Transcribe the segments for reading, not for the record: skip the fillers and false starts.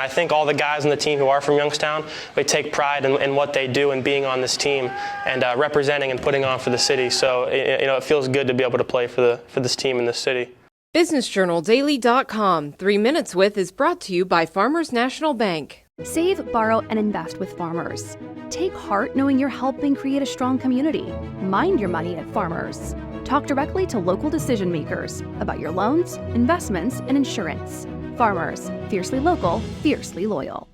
I think all the guys on the team who are from Youngstown, they take pride in what they do and being on this team and representing and putting on for the city. So it feels good to be able to play for this team in this city. BusinessJournalDaily.com 3 Minutes With is brought to you by Farmers National Bank. Save, borrow, and invest with Farmers. Take heart knowing you're helping create a strong community. Mind your money at Farmers. Talk directly to local decision makers about your loans, investments, and insurance. Farmers, fiercely local, fiercely loyal.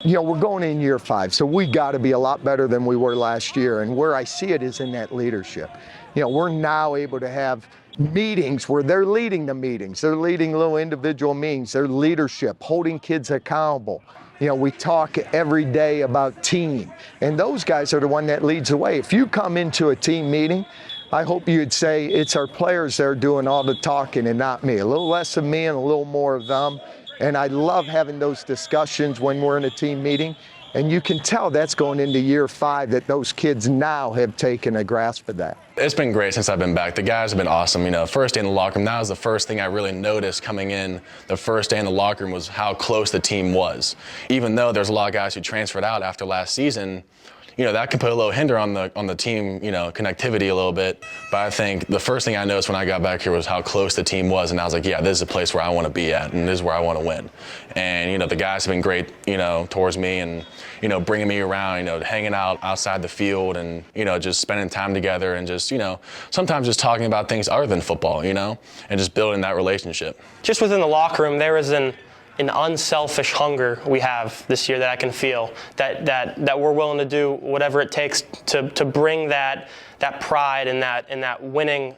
We're going in year 5, so we got to be a lot better than we were last year. And where I see it is in that leadership. We're now able to have meetings where they're leading the meetings. They're leading little individual meetings. They're leadership, holding kids accountable. We talk every day about team, and those guys are the one that leads the way. If you come into a team meeting, I hope you'd say it's our players that are doing all the talking and not me. A little less of me and a little more of them. And I love having those discussions when we're in a team meeting. And you can tell that's going into year 5 that those kids now have taken a grasp of that. It's been great since I've been back. The guys have been awesome. First day in the locker room, that was the first thing I really noticed coming in. The first day in the locker room was how close the team was. Even though there's a lot of guys who transferred out after last season, that can put a little hinder on the team, connectivity a little bit. But I think the first thing I noticed when I got back here was how close the team was, and I was like, yeah, this is a place where I want to be at, and this is where I want to win. And the guys have been great, towards me, and bringing me around, hanging out outside the field, and just spending time together, and just sometimes just talking about things other than football, and just building that relationship. Just within the locker room, there is an unselfish hunger we have this year that I can feel, that we're willing to do whatever it takes to bring that pride and that winning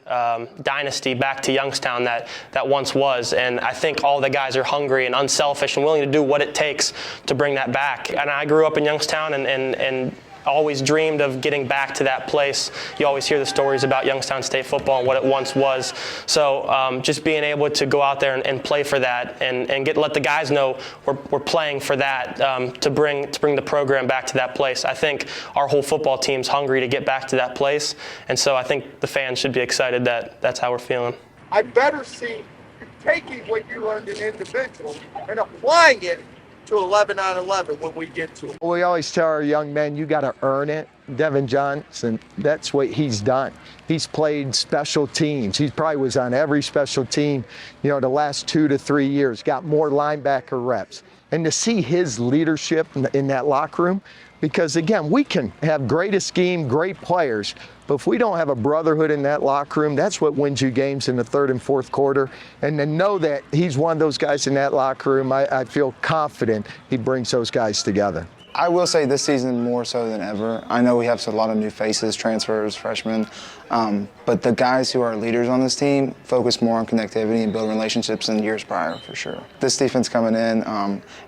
dynasty back to Youngstown that once was. And I think all the guys are hungry and unselfish and willing to do what it takes to bring that back. And I grew up in Youngstown and always dreamed of getting back to that place. You always hear the stories about Youngstown State football and what it once was. So just being able to go out there and play for that and let the guys know we're playing for that to bring the program back to that place. I think our whole football team's hungry to get back to that place. And so I think the fans should be excited that that's how we're feeling. I better see you taking what you learned in individual and applying it to 11 on 11 when we get to it. We always tell our young men, you got to earn it. Devin Johnson, that's what he's done. He's played special teams. He probably was on every special team, the last 2 to 3 years, got more linebacker reps. And to see his leadership in that locker room, because again, we can have great scheme, great players, but if we don't have a brotherhood in that locker room, that's what wins you games in the 3rd and 4th quarter. And to know that he's one of those guys in that locker room, I feel confident he brings those guys together. I will say this season more so than ever. I know we have a lot of new faces, transfers, freshmen, but the guys who are leaders on this team focus more on connectivity and building relationships than years prior, for sure. This defense coming in,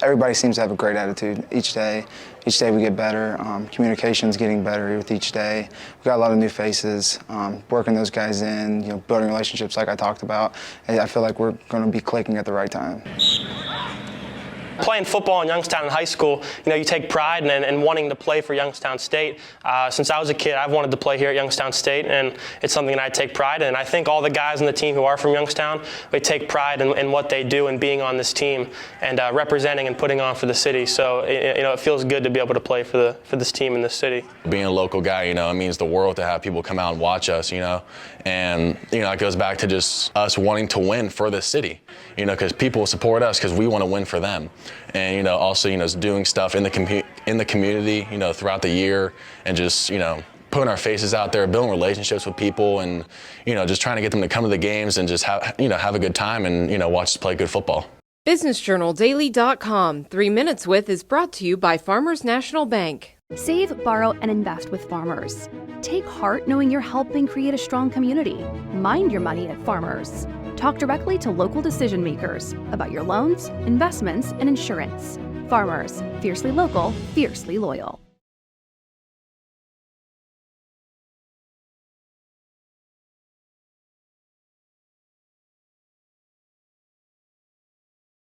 everybody seems to have a great attitude each day. Each day we get better. Communication's getting better with each day. We've got a lot of new faces, working those guys in, building relationships like I talked about. I feel like we're going to be clicking at the right time. Playing football in Youngstown in high school, you take pride in wanting to play for Youngstown State. Since I was a kid, I've wanted to play here at Youngstown State, and it's something that I take pride in. I think all the guys on the team who are from Youngstown, they take pride in what they do and being on this team and representing and putting on for the city. So it feels good to be able to play for this team in this city. Being a local guy, it means the world to have people come out and watch us, and it goes back to just us wanting to win for the city, because people support us because we want to win for them. And also doing stuff in the community throughout the year, and just putting our faces out there, building relationships with people, and just trying to get them to come to the games and just have a good time and watch us play good football. BusinessJournalDaily.com 3 Minutes With is brought to you by Farmers National Bank. Save, borrow, and invest with Farmers. Take heart knowing you're helping create a strong community. Mind your money at Farmers. Talk directly to local decision makers about your loans, investments, and insurance. Farmers, fiercely local, fiercely loyal.